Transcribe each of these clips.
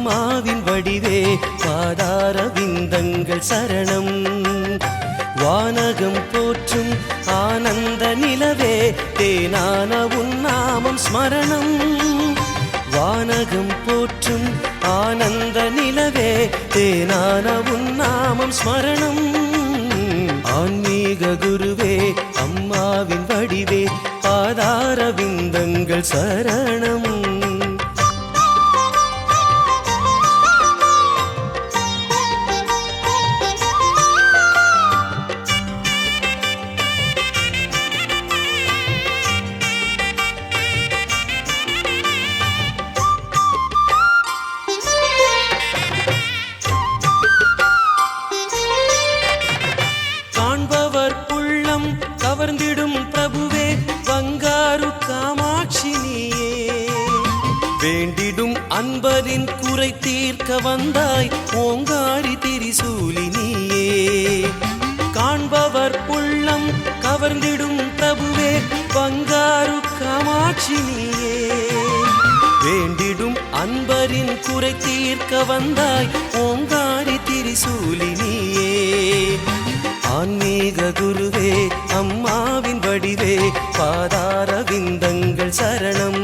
அம்மாவின் வடிவே பாதார விந்தங்கள் சரணம். வானகம் போற்றும் ஆனந்த நிலவே தேனான உன்னாமம் ஸ்மரணம். வானகம் போற்றும் ஆனந்த நிலவே தேனான உன்னாமம் ஸ்மரணம். ஆன்மீக குருவே அம்மாவின் வடிவே பாதார விந்தங்கள் சரணம். கவர்ந்திடும் பிரபுவே பங்காரு காமாட்சி நீயே. வேண்டிடும் அன்பரின் குறை தீர்க்க வந்தாய் ஓங்காரி திரிசூலி நீயே. காண்பவர் உள்ளம் கவர்ந்திடும் பிரபுவே பங்காரு காமாட்சி நீயே. வேண்டிடும் அன்பரின் குறை தீர்க்க வந்தாய் ஓங்காரி திரிசூலி நீயே. ஆன்மீக குருவே அம்மாவின் வடிவே பாதார விந்தங்கள் சரணம்.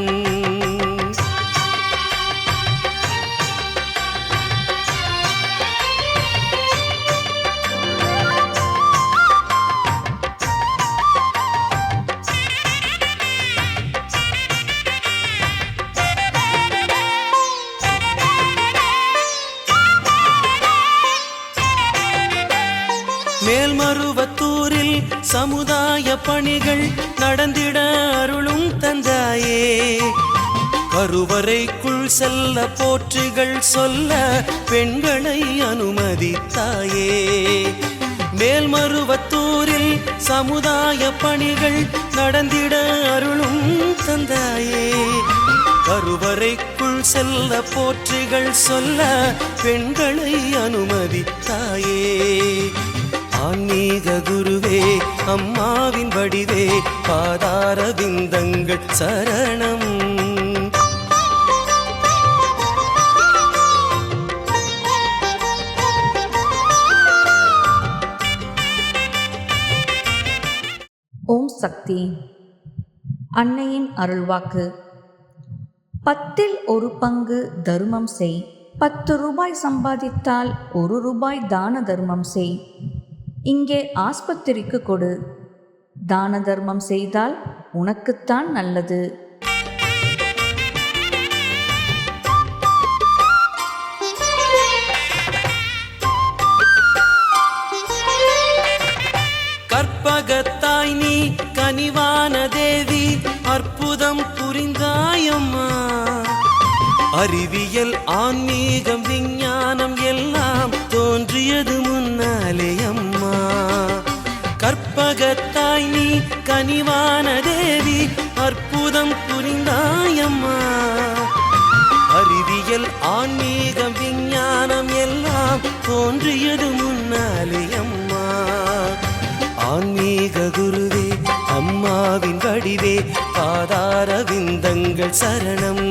மேல்மருவத்தூரில் சமுதாய பணிகள் நடந்திட அருளும் தந்தாயே. கருவறைக்குள் செல்ல போற்றுகள் சொல்ல பெண்களை அனுமதித்தாயே. மேல்மருவத்தூரில் சமுதாய பணிகள் நடந்திட அருளும் தந்தாயே. கருவறைக்குள் செல்ல போற்றுகள் சொல்ல பெண்களை அனுமதித்தாயே. ஆன்மீக குருவே அம்மாவின் வடிவே பாதார விந்தங்கள் சரணம். ஓம் சக்தி. அன்னையின் அருள்வாக்கு. 10ல் 1 பங்கு தர்மம் செய். 10 ரூபாய் சம்பாதித்தால் 1 ரூபாய் தான தர்மம் செய். இங்கே ஆஸ்பத்திரிக்கு கொடு. தான தர்மம் செய்தால் உனக்குத்தான் நல்லது. கற்பகத்தாய் நீ கனிவான தேவி அற்புதம் புரிந்தாயம்மா. அறிவியல் ஆன்மீகம் விஞ்ஞானம் எல்லாம் தோன்றியது முன்னாலே அம்மா. கற்பகத்தாய் நீ கனிவான தேவி அற்புதம் புரிந்தாயம்மா. அறிவியல் ஆன்மீகம் விஞ்ஞானம் எல்லாம் தோன்றியது முன்னாலே அம்மா. ஆன்மீக குருவே அம்மாவின் வடிவே பாதார விந்தங்கள் சரணம்.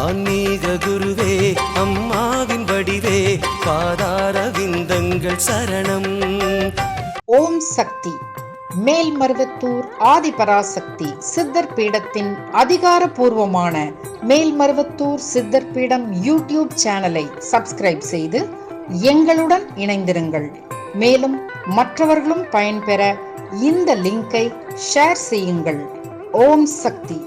ஆன்மீக குருவே அம்மாவின் வடிவே பாதார விந்தங்கள் சரணம். ஓம் சக்தி. மேல்மருவத்தூர் ஆதிபராசக்தி சித்தர் பீடத்தின் அதிகாரப்பூர்வமான மேல்மருவத்தூர் சித்தர் பீடம் யூடியூப் சேனலை சப்ஸ்கிரைப் செய்து எங்களுடன் இணைந்திருங்கள். மேலும் மற்றவர்களும் பயன்பெற இந்த லிங்கை ஷேர் செய்யுங்கள். ஓம் சக்தி.